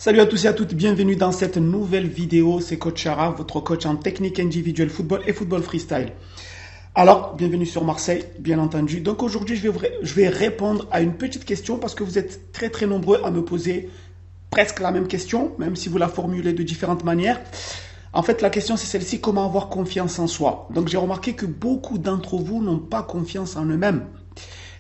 Salut à tous et à toutes, bienvenue dans cette nouvelle vidéo. C'est Coach Chara, votre coach en technique individuelle football et football freestyle. Alors, bienvenue sur Marseille, bien entendu. Donc aujourd'hui, je vais répondre à une petite question parce que vous êtes très nombreux à me poser presque la même question, même si vous la formulez de différentes manières. En fait, la question c'est celle-ci, comment avoir confiance en soi? Donc j'ai remarqué que beaucoup d'entre vous n'ont pas confiance en eux-mêmes.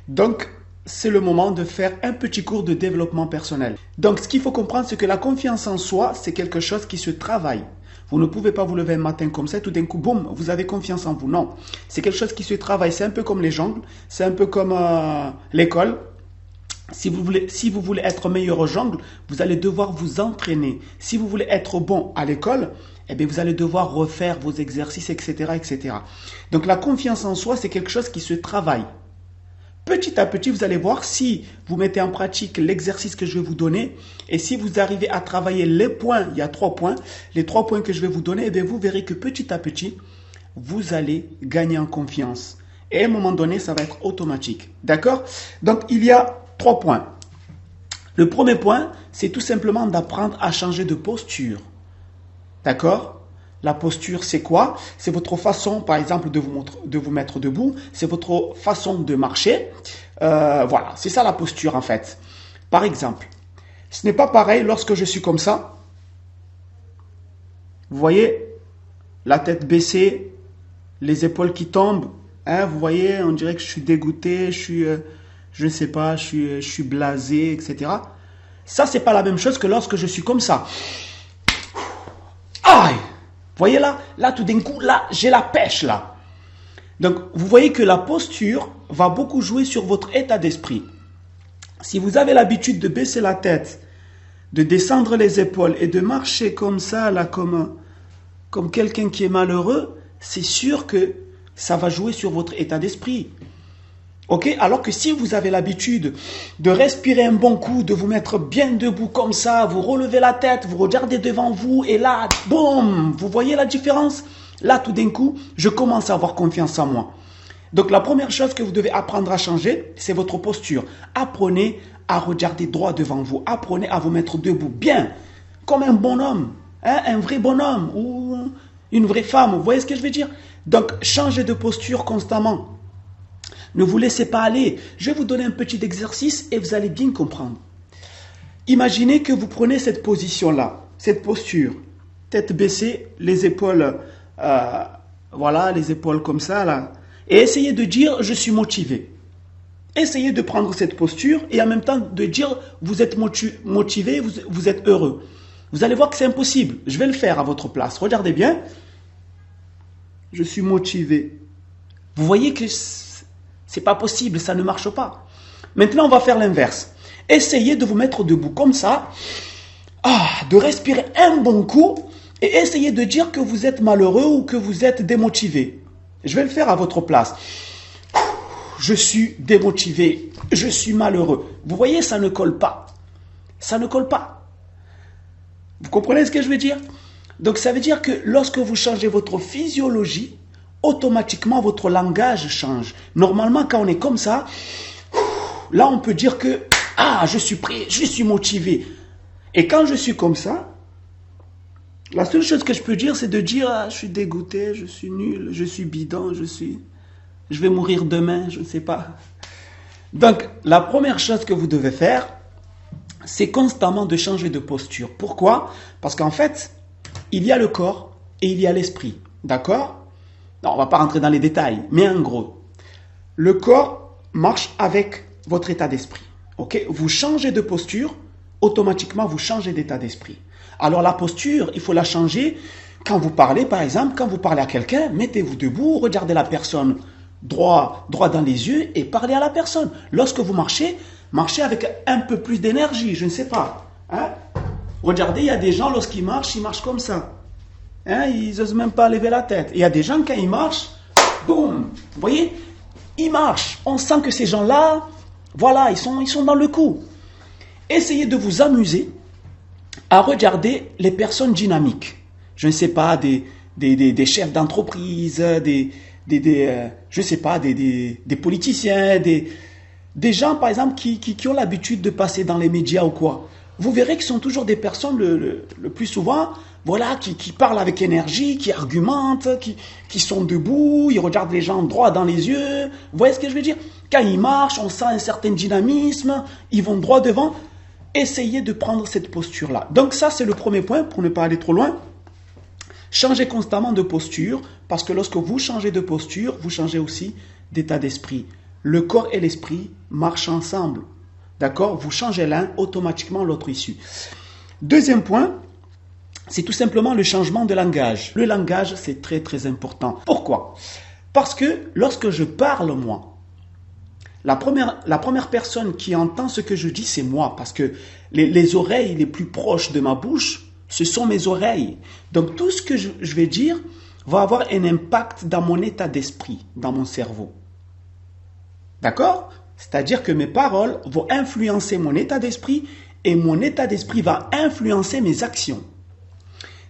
Donc, c'est le moment de faire un petit cours de développement personnel. Donc, ce qu'il faut comprendre, c'est que la confiance en soi, c'est quelque chose qui se travaille. Vous ne pouvez pas vous lever un matin comme ça, tout d'un coup, boum, vous avez confiance en vous. Non, c'est quelque chose qui se travaille. C'est un peu comme les jongles, c'est un peu comme l'école. Si vous voulez être meilleur au jongle, vous allez devoir vous entraîner. Si vous voulez être bon à l'école, eh bien, vous allez devoir refaire vos exercices, etc., etc. Donc, la confiance en soi, c'est quelque chose qui se travaille. Petit à petit, vous allez voir si vous mettez en pratique l'exercice que je vais vous donner et si vous arrivez à travailler les points, il y a 3 points, les 3 points que je vais vous donner, eh bien, vous verrez que petit à petit, vous allez gagner en confiance. Et à un moment donné, ça va être automatique. D'accord? Donc, il y a 3 points. Le premier point, c'est tout simplement d'apprendre à changer de posture. D'accord? La posture, c'est quoi? C'est votre façon, par exemple, de vous mettre debout. C'est votre façon de marcher. Voilà, c'est ça la posture en fait. Par exemple, ce n'est pas pareil lorsque je suis comme ça. Vous voyez, la tête baissée, les épaules qui tombent. Hein, vous voyez, on dirait que je suis dégoûté, je ne sais pas, je suis blasé, etc. Ça, c'est pas la même chose que lorsque je suis comme ça. Aïe! Vous voyez là tout d'un coup, là, j'ai la pêche là. Donc, vous voyez que la posture va beaucoup jouer sur votre état d'esprit. Si vous avez l'habitude de baisser la tête, de descendre les épaules et de marcher comme ça, là, comme quelqu'un qui est malheureux, c'est sûr que ça va jouer sur votre état d'esprit. Ok? Alors que si vous avez l'habitude de respirer un bon coup, de vous mettre bien debout comme ça, vous relevez la tête, vous regardez devant vous et là, boum, vous voyez la différence? Là, tout d'un coup, je commence à avoir confiance en moi. Donc, la première chose que vous devez apprendre à changer, c'est votre posture. Apprenez à regarder droit devant vous. Apprenez à vous mettre debout bien, comme un bonhomme, hein, un vrai bonhomme ou une vraie femme. Vous voyez ce que je veux dire? Donc, changez de posture constamment. Ne vous laissez pas aller. Je vais vous donner un petit exercice et vous allez bien comprendre. Imaginez que vous prenez cette position-là, cette posture. Tête baissée, les épaules, voilà, les épaules comme ça, là. Et essayez de dire, je suis motivé. Essayez de prendre cette posture et en même temps de dire, vous êtes motivé, vous êtes heureux. Vous allez voir que c'est impossible. Je vais le faire à votre place. Regardez bien. Je suis motivé. Vous voyez que c'est pas possible, ça ne marche pas. Maintenant, on va faire l'inverse. Essayez de vous mettre debout comme ça, de respirer un bon coup et essayez de dire que vous êtes malheureux ou que vous êtes démotivé. Je vais le faire à votre place. Je suis démotivé, je suis malheureux. Vous voyez, ça ne colle pas. Ça ne colle pas. Vous comprenez ce que je veux dire? Donc, ça veut dire que lorsque vous changez votre physiologie, automatiquement, votre langage change. Normalement, quand on est comme ça, là, on peut dire que je suis prêt, je suis motivé. Et quand je suis comme ça, la seule chose que je peux dire, c'est de dire je suis dégoûté, je suis nul, je suis bidon, je vais mourir demain, je ne sais pas. Donc, la première chose que vous devez faire, c'est constamment de changer de posture. Pourquoi? Parce qu'en fait, il y a le corps et il y a l'esprit. D'accord? Non, on ne va pas rentrer dans les détails, mais en gros, le corps marche avec votre état d'esprit. Okay? Vous changez de posture, automatiquement, vous changez d'état d'esprit. Alors, la posture, il faut la changer quand vous parlez, par exemple, quand vous parlez à quelqu'un, mettez-vous debout, regardez la personne droit dans les yeux et parlez à la personne. Lorsque vous marchez, marchez avec un peu plus d'énergie, je ne sais pas. Hein? Regardez, il y a des gens, lorsqu'ils marchent comme ça. Hein, ils n'osent même pas lever la tête. Il y a des gens, quand ils marchent, boum, vous voyez, ils marchent. On sent que ces gens-là, voilà, ils sont dans le coup. Essayez de vous amuser à regarder les personnes dynamiques. Je ne sais pas, des chefs d'entreprise, je ne sais pas, des politiciens, des gens, par exemple, qui ont l'habitude de passer dans les médias ou quoi. vous verrez que ce sont toujours des personnes, le plus souvent, voilà, qui parlent avec énergie, qui argumentent, qui sont debout, ils regardent les gens droit dans les yeux. Vous voyez ce que je veux dire? Quand ils marchent, on sent un certain dynamisme, ils vont droit devant. Essayez de prendre cette posture-là. Donc ça, c'est le premier point, pour ne pas aller trop loin. Changez constamment de posture, parce que lorsque vous changez de posture, vous changez aussi d'état d'esprit. Le corps et l'esprit marchent ensemble. D'accord? Vous changez l'un, automatiquement l'autre issue. Deuxième point, c'est tout simplement le changement de langage. Le langage, c'est très très important. Pourquoi? Parce que lorsque je parle, moi, la première personne qui entend ce que je dis, c'est moi. Parce que les oreilles les plus proches de ma bouche, ce sont mes oreilles. Donc tout ce que je vais dire va avoir un impact dans mon état d'esprit, dans mon cerveau. D'accord? C'est-à-dire que mes paroles vont influencer mon état d'esprit et mon état d'esprit va influencer mes actions.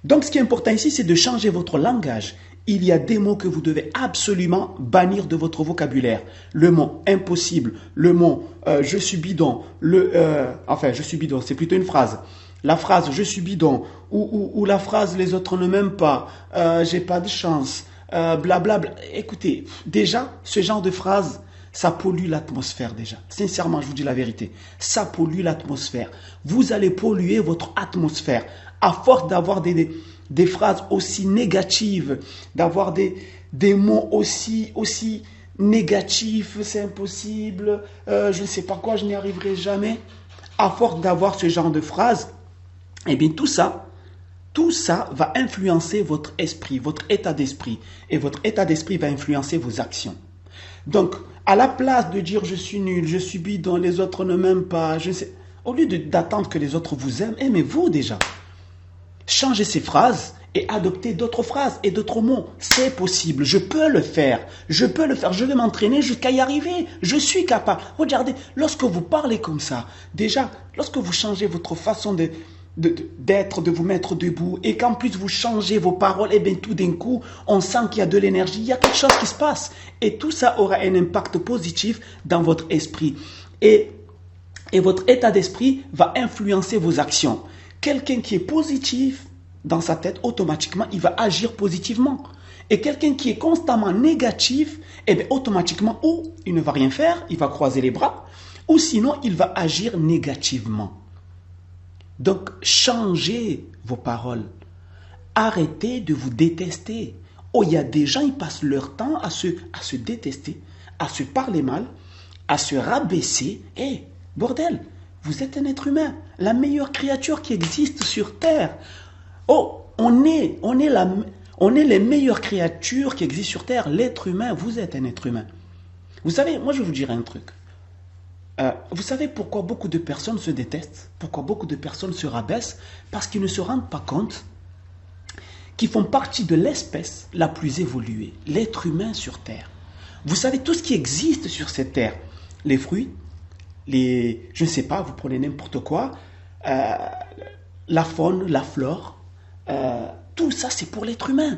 Donc ce qui est important ici, c'est de changer votre langage. Il y a des mots que vous devez absolument bannir de votre vocabulaire. Le mot impossible, le mot je suis bidon, je suis bidon, c'est plutôt une phrase. La phrase je suis bidon ou la phrase les autres ne m'aiment pas, j'ai pas de chance, blablabla. Écoutez, déjà, ce genre de phrase, ça pollue l'atmosphère déjà. Sincèrement, je vous dis la vérité. Ça pollue l'atmosphère. Vous allez polluer votre atmosphère à force d'avoir des phrases aussi négatives, d'avoir des mots aussi négatifs, c'est impossible, je ne sais pas quoi, je n'y arriverai jamais. À force d'avoir ce genre de phrases, eh bien tout ça va influencer votre esprit, votre état d'esprit. Et votre état d'esprit va influencer vos actions. Donc, à la place de dire je suis nul, je suis bidon, les autres ne m'aiment pas, au lieu d'attendre que les autres vous aiment, aimez-vous déjà. Changez ces phrases et adoptez d'autres phrases et d'autres mots. C'est possible, je peux le faire, je vais m'entraîner jusqu'à y arriver, je suis capable. Regardez, lorsque vous parlez comme ça, déjà, lorsque vous changez votre façon d'être, de vous mettre debout, et qu'en plus vous changez vos paroles, et bien tout d'un coup, on sent qu'il y a de l'énergie, il y a quelque chose qui se passe. Et tout ça aura un impact positif dans votre esprit. Et votre état d'esprit va influencer vos actions. Quelqu'un qui est positif dans sa tête, automatiquement, il va agir positivement. Et quelqu'un qui est constamment négatif, eh bien, automatiquement, ou il ne va rien faire, il va croiser les bras, ou sinon, il va agir négativement. Donc, changez vos paroles. Arrêtez de vous détester. Oh, il y a des gens, ils passent leur temps à se détester, à se parler mal, à se rabaisser. Eh, bordel, vous êtes un être humain, la meilleure créature qui existe sur Terre. Oh, on est les meilleures créatures qui existent sur Terre. L'être humain, vous êtes un être humain. Vous savez, moi je vais vous dire un truc. Vous savez pourquoi beaucoup de personnes se détestent? Pourquoi beaucoup de personnes se rabaissent? Parce qu'ils ne se rendent pas compte qu'ils font partie de l'espèce la plus évoluée, l'être humain sur Terre. Vous savez, tout ce qui existe sur cette Terre, les fruits, je ne sais pas, vous prenez n'importe quoi, la faune, la flore, tout ça c'est pour l'être humain.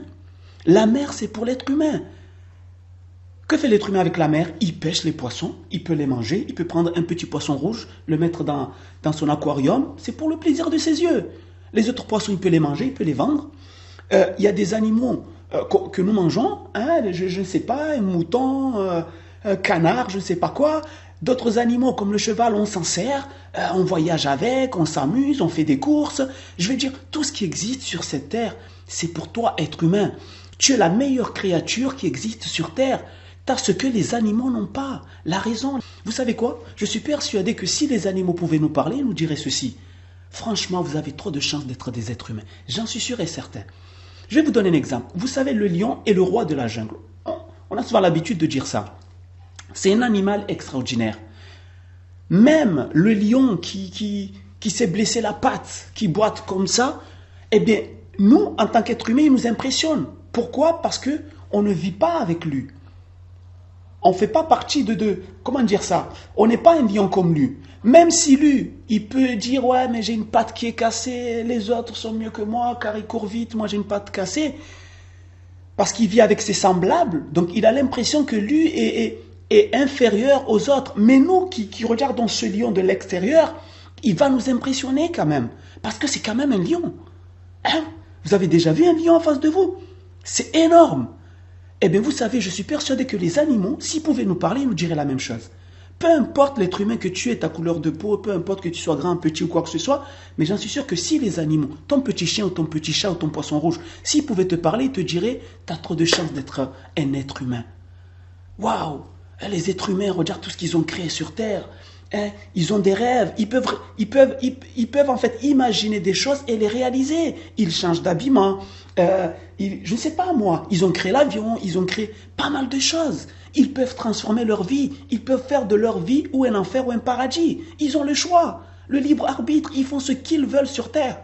La mer c'est pour l'être humain. Que fait l'être humain avec la mer? Il pêche les poissons, il peut les manger, il peut prendre un petit poisson rouge, le mettre dans son aquarium, c'est pour le plaisir de ses yeux. Les autres poissons, il peut les manger, il peut les vendre. Il y a des animaux que nous mangeons, hein, je ne sais pas, un mouton, un canard, je ne sais pas quoi. D'autres animaux comme le cheval, on s'en sert, on voyage avec, on s'amuse, on fait des courses. Je veux dire, tout ce qui existe sur cette terre, c'est pour toi, être humain. Tu es la meilleure créature qui existe sur terre. Tu as ce que les animaux n'ont pas, la raison. Vous savez quoi? Je suis persuadé que si les animaux pouvaient nous parler, ils nous diraient ceci. Franchement, vous avez trop de chance d'être des êtres humains. J'en suis sûr et certain. Je vais vous donner un exemple. Vous savez, le lion est le roi de la jungle. On a souvent l'habitude de dire ça. C'est un animal extraordinaire. Même le lion qui s'est blessé la patte, qui boite comme ça, eh bien, nous, en tant qu'êtres humains, il nous impressionne. Pourquoi? Parce qu'on ne vit pas avec lui. On ne fait pas partie comment dire ça? On n'est pas un lion comme lui. Même si lui, il peut dire, ouais, mais j'ai une patte qui est cassée, les autres sont mieux que moi, car ils courent vite, moi j'ai une patte cassée. Parce qu'il vit avec ses semblables, donc il a l'impression que lui est inférieur aux autres. Mais nous qui regardons ce lion de l'extérieur, il va nous impressionner quand même. Parce que c'est quand même un lion. Hein? Vous avez déjà vu un lion en face de vous? C'est énorme. Eh bien, vous savez, je suis persuadé que les animaux, s'ils pouvaient nous parler, ils nous diraient la même chose. Peu importe l'être humain que tu es, ta couleur de peau, peu importe que tu sois grand, petit ou quoi que ce soit, mais j'en suis sûr que si les animaux, ton petit chien ou ton petit chat ou ton poisson rouge, s'ils pouvaient te parler, ils te diraient, tu as trop de chance d'être un être humain. Waouh! Les êtres humains, regarde tout ce qu'ils ont créé sur Terre. Ils ont des rêves, ils peuvent en fait imaginer des choses et les réaliser. Ils changent d'habillement, je ne sais pas moi, ils ont créé l'avion, ils ont créé pas mal de choses. Ils peuvent transformer leur vie, ils peuvent faire de leur vie ou un enfer ou un paradis. Ils ont le choix, le libre arbitre, ils font ce qu'ils veulent sur Terre.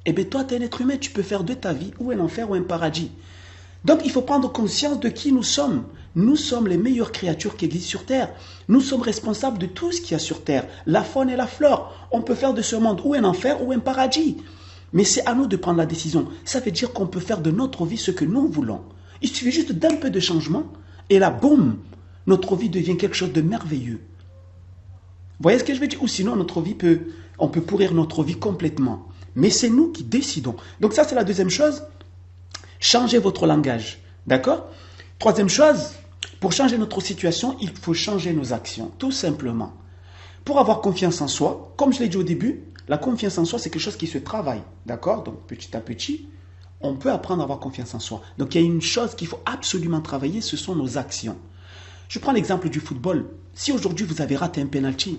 Eh bien toi, tu es un être humain, tu peux faire de ta vie ou un enfer ou un paradis. Donc il faut prendre conscience de qui nous sommes. Nous sommes les meilleures créatures qui existent sur Terre. Nous sommes responsables de tout ce qu'il y a sur Terre, la faune et la flore. On peut faire de ce monde ou un enfer ou un paradis. Mais c'est à nous de prendre la décision. Ça veut dire qu'on peut faire de notre vie ce que nous voulons. Il suffit juste d'un peu de changement et là, boum, notre vie devient quelque chose de merveilleux. Vous voyez ce que je veux dire? Ou sinon, on peut pourrir notre vie complètement. Mais c'est nous qui décidons. Donc ça, c'est la deuxième chose. Changez votre langage. D'accord? Troisième chose, pour changer notre situation, il faut changer nos actions, tout simplement. Pour avoir confiance en soi, comme je l'ai dit au début, la confiance en soi, c'est quelque chose qui se travaille. D'accord? Donc petit à petit, on peut apprendre à avoir confiance en soi. Donc il y a une chose qu'il faut absolument travailler, ce sont nos actions. Je prends l'exemple du football. Si aujourd'hui vous avez raté un penalty,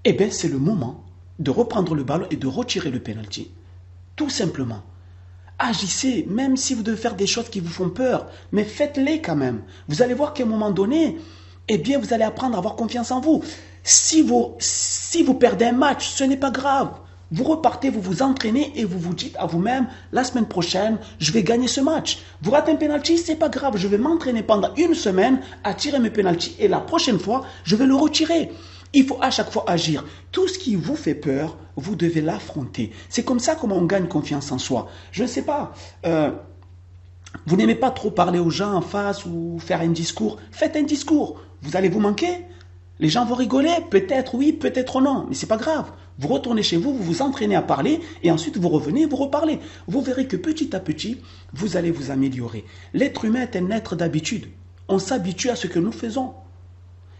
eh bien c'est le moment de reprendre le ballon et de retirer le penalty. Tout simplement. Agissez, même si vous devez faire des choses qui vous font peur, mais faites-les quand même. Vous allez voir qu'à un moment donné, eh bien, vous allez apprendre à avoir confiance en vous. Si vous perdez un match, ce n'est pas grave. Vous repartez, vous vous entraînez et vous vous dites à vous-même, la semaine prochaine, je vais gagner ce match. Vous ratez un penalty, c'est pas grave. Je vais m'entraîner pendant une semaine à tirer mes penaltys et la prochaine fois, je vais le retirer. Il faut à chaque fois agir. Tout ce qui vous fait peur, vous devez l'affronter. C'est comme ça comment on gagne confiance en soi. Je ne sais pas, vous n'aimez pas trop parler aux gens en face ou faire un discours. Faites un discours. Vous allez vous manquer. Les gens vont rigoler. Peut-être oui, peut-être non. Mais ce n'est pas grave. Vous retournez chez vous, vous vous entraînez à parler et ensuite vous revenez et vous reparlez. Vous verrez que petit à petit, vous allez vous améliorer. L'être humain est un être d'habitude. On s'habitue à ce que nous faisons.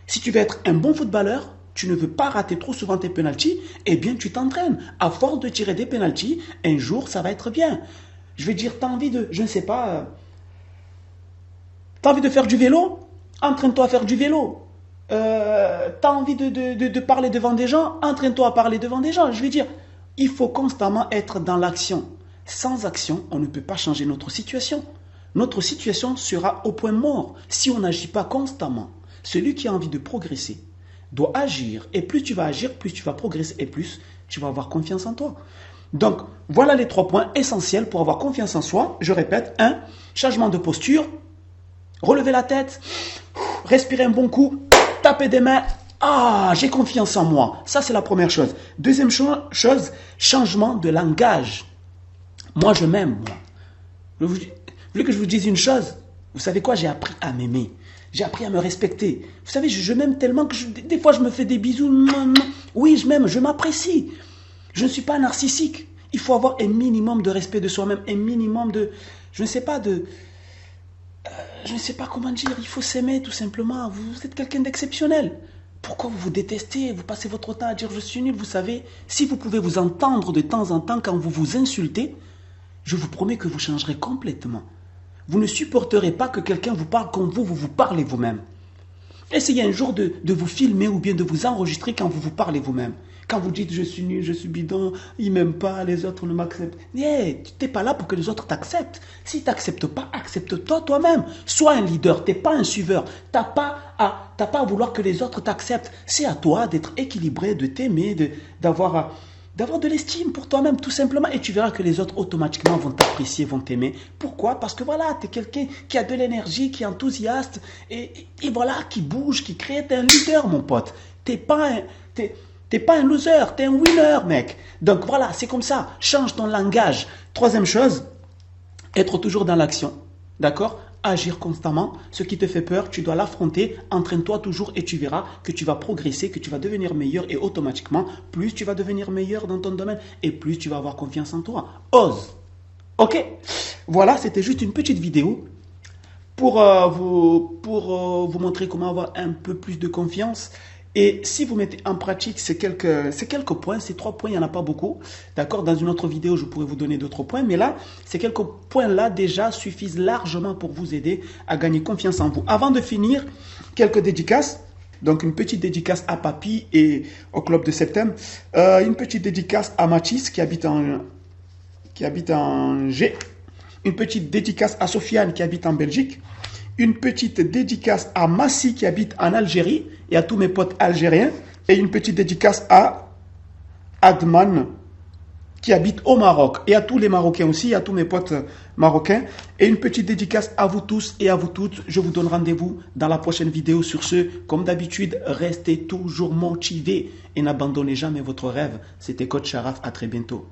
Si tu veux être un bon footballeur, tu ne veux pas rater trop souvent tes pénaltys, eh bien tu t'entraînes. À force de tirer des pénaltys, un jour ça va être bien. Je vais dire, tu as envie de, je ne sais pas, tu as envie de faire du vélo? Entraîne-toi à faire du vélo. Tu as envie de parler devant des gens? Entraîne-toi à parler devant des gens. Je vais dire, il faut constamment être dans l'action. Sans action, on ne peut pas changer notre situation. Notre situation sera au point mort si on n'agit pas constamment. Celui qui a envie de progresser doit agir. Et plus tu vas agir, plus tu vas progresser et plus tu vas avoir confiance en toi. Donc, voilà les 3 points essentiels pour avoir confiance en soi. Je répète, 1, changement de posture, relever la tête, respirer un bon coup, taper des mains. Ah, j'ai confiance en moi. Ça, c'est la première chose. Deuxième chose, changement de langage. Moi, je m'aime, moi. Vous voulez que je vous dise une chose? Vous savez quoi? J'ai appris à m'aimer. J'ai appris à me respecter. Vous savez, je m'aime tellement que des fois, je me fais des bisous. Oui, je m'aime, je m'apprécie. Je ne suis pas narcissique. Il faut avoir un minimum de respect de soi-même, un minimum de... Je ne sais pas comment dire. Il faut s'aimer, tout simplement. Vous êtes quelqu'un d'exceptionnel. Pourquoi vous vous détestez? Vous passez votre temps à dire « je suis nul ». Vous savez, si vous pouvez vous entendre de temps en temps quand vous vous insultez, je vous promets que vous changerez complètement. Vous ne supporterez pas que quelqu'un vous parle comme vous parlez vous-même. Essayez un jour de vous filmer ou bien de vous enregistrer quand vous parlez vous-même. Quand vous dites « je suis nul, je suis bidon, ils m'aiment pas, les autres ne m'acceptent ». Tu n'es pas là pour que les autres t'acceptent. Si tu n'acceptes pas, accepte-toi toi-même. Sois un leader, tu n'es pas un suiveur. Tu n'as pas à vouloir que les autres t'acceptent. C'est à toi d'être équilibré, de t'aimer, d'avoir de l'estime pour toi-même, tout simplement. Et tu verras que les autres, automatiquement, vont t'apprécier, vont t'aimer. Pourquoi? Parce que voilà, tu es quelqu'un qui a de l'énergie, qui est enthousiaste, et voilà, qui bouge, qui crée. Tu es un leader, mon pote. T'es pas un loser, tu es un winner, mec. Donc voilà, c'est comme ça. Change ton langage. Troisième chose, être toujours dans l'action. D'accord? agir constamment. Ce qui te fait peur, tu dois l'affronter. Entraîne-toi toujours et tu verras que tu vas progresser, que tu vas devenir meilleur et automatiquement, plus tu vas devenir meilleur dans ton domaine et plus tu vas avoir confiance en toi. Ose. Ok? Voilà, c'était juste une petite vidéo pour vous montrer comment avoir un peu plus de confiance. Et si vous mettez en pratique ces quelques points, ces 3 points, il n'y en a pas beaucoup. D'accord? Dans une autre vidéo, je pourrais vous donner d'autres points. Mais là, ces quelques points-là déjà suffisent largement pour vous aider à gagner confiance en vous. Avant de finir, quelques dédicaces. Donc, une petite dédicace à Papy et au Club de Septembre. Une petite dédicace à Mathis qui habite en G. Une petite dédicace à Sofiane qui habite en Belgique. Une petite dédicace à Massi qui habite en Algérie et à tous mes potes algériens. Et une petite dédicace à Adman qui habite au Maroc. Et à tous les Marocains aussi, à tous mes potes marocains. Et une petite dédicace à vous tous et à vous toutes. Je vous donne rendez-vous dans la prochaine vidéo. Sur ce, comme d'habitude, restez toujours motivés et n'abandonnez jamais votre rêve. C'était Coach Sharaf, à très bientôt.